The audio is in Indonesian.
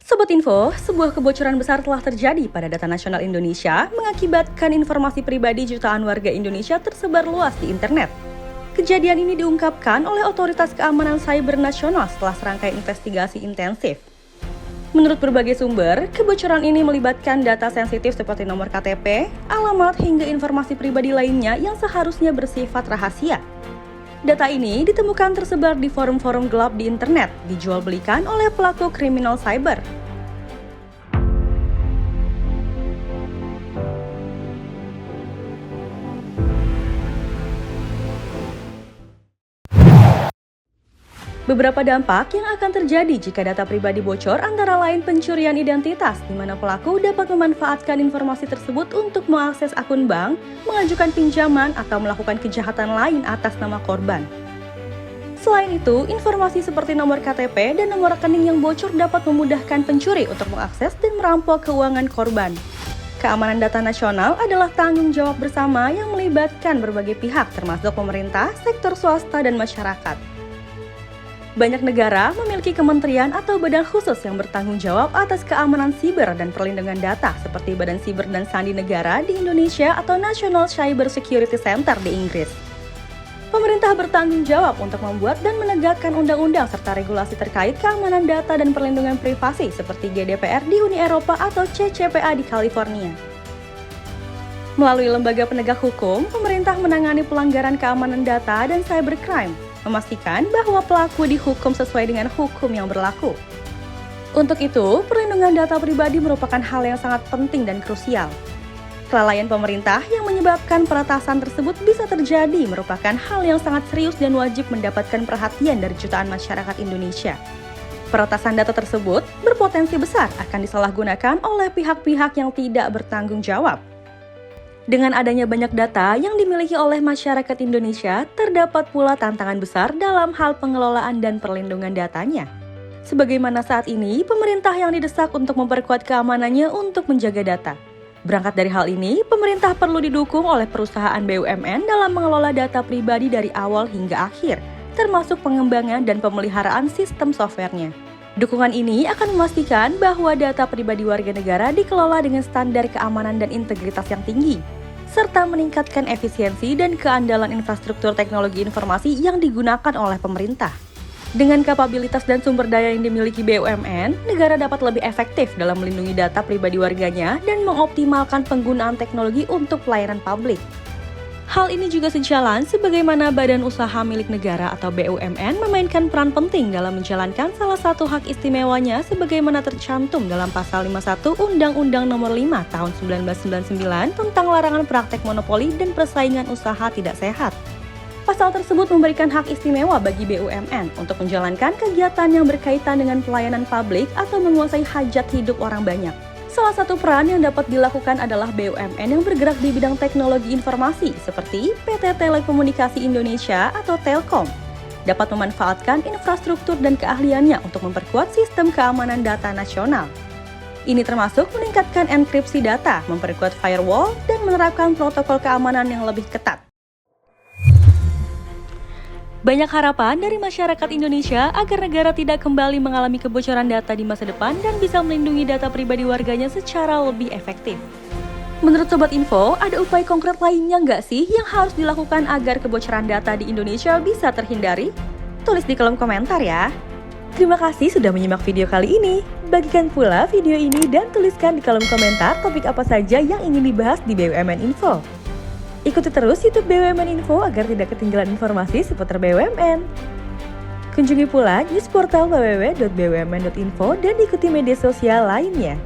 Sobat Info, sebuah kebocoran besar telah terjadi pada data nasional Indonesia mengakibatkan informasi pribadi jutaan warga Indonesia tersebar luas di internet. Kejadian ini diungkapkan oleh Otoritas Keamanan Siber Nasional setelah serangkaian investigasi intensif. Menurut berbagai sumber, kebocoran ini melibatkan data sensitif seperti nomor KTP, alamat, hingga informasi pribadi lainnya yang seharusnya bersifat rahasia. Data ini ditemukan tersebar di forum-forum gelap di internet, dijual belikan oleh pelaku kriminal cyber. Beberapa dampak yang akan terjadi jika data pribadi bocor antara lain pencurian identitas, di mana pelaku dapat memanfaatkan informasi tersebut untuk mengakses akun bank, mengajukan pinjaman, atau melakukan kejahatan lain atas nama korban. Selain itu, informasi seperti nomor KTP dan nomor rekening yang bocor dapat memudahkan pencuri untuk mengakses dan merampok keuangan korban. Keamanan data nasional adalah tanggung jawab bersama yang melibatkan berbagai pihak termasuk pemerintah, sektor swasta, dan masyarakat. Banyak negara memiliki kementerian atau badan khusus yang bertanggung jawab atas keamanan siber dan perlindungan data seperti Badan Siber dan Sandi Negara di Indonesia atau National Cyber Security Center di Inggris. Pemerintah bertanggung jawab untuk membuat dan menegakkan undang-undang serta regulasi terkait keamanan data dan perlindungan privasi seperti GDPR di Uni Eropa atau CCPA di California. Melalui lembaga penegak hukum, pemerintah menangani pelanggaran keamanan data dan cybercrime, memastikan bahwa pelaku dihukum sesuai dengan hukum yang berlaku. Untuk itu, perlindungan data pribadi merupakan hal yang sangat penting dan krusial. Kelalaian pemerintah yang menyebabkan peretasan tersebut bisa terjadi merupakan hal yang sangat serius dan wajib mendapatkan perhatian dari jutaan masyarakat Indonesia. Peretasan data tersebut berpotensi besar akan disalahgunakan oleh pihak-pihak yang tidak bertanggung jawab. Dengan adanya banyak data yang dimiliki oleh masyarakat Indonesia, terdapat pula tantangan besar dalam hal pengelolaan dan perlindungan datanya. Sebagaimana saat ini, pemerintah yang didesak untuk memperkuat keamanannya untuk menjaga data. Berangkat dari hal ini, pemerintah perlu didukung oleh perusahaan BUMN dalam mengelola data pribadi dari awal hingga akhir, termasuk pengembangan dan pemeliharaan sistem softwarenya. Dukungan ini akan memastikan bahwa data pribadi warga negara dikelola dengan standar keamanan dan integritas yang tinggi, serta meningkatkan efisiensi dan keandalan infrastruktur teknologi informasi yang digunakan oleh pemerintah. Dengan kapabilitas dan sumber daya yang dimiliki BUMN, negara dapat lebih efektif dalam melindungi data pribadi warganya dan mengoptimalkan penggunaan teknologi untuk pelayanan publik. Hal ini juga sejalan sebagaimana badan usaha milik negara atau BUMN memainkan peran penting dalam menjalankan salah satu hak istimewanya sebagaimana tercantum dalam Pasal 51 Undang-Undang Nomor 5 Tahun 1999 tentang larangan praktek monopoli dan persaingan usaha tidak sehat. Pasal tersebut memberikan hak istimewa bagi BUMN untuk menjalankan kegiatan yang berkaitan dengan pelayanan publik atau menguasai hajat hidup orang banyak. Salah satu peran yang dapat dilakukan adalah BUMN yang bergerak di bidang teknologi informasi seperti PT Telekomunikasi Indonesia atau Telkom, dapat memanfaatkan infrastruktur dan keahliannya untuk memperkuat sistem keamanan data nasional. Ini termasuk meningkatkan enkripsi data, memperkuat firewall, dan menerapkan protokol keamanan yang lebih ketat. Banyak harapan dari masyarakat Indonesia agar negara tidak kembali mengalami kebocoran data di masa depan dan bisa melindungi data pribadi warganya secara lebih efektif. Menurut Sobat Info, ada upaya konkret lainnya nggak sih yang harus dilakukan agar kebocoran data di Indonesia bisa terhindari? Tulis di kolom komentar ya. Terima kasih sudah menyimak video kali ini. Bagikan pula video ini dan tuliskan di kolom komentar topik apa saja yang ingin dibahas di BUMN Info. Ikuti terus YouTube BUMN Info agar tidak ketinggalan informasi seputar BUMN. Kunjungi pula news portal www.bumn.info dan ikuti media sosial lainnya.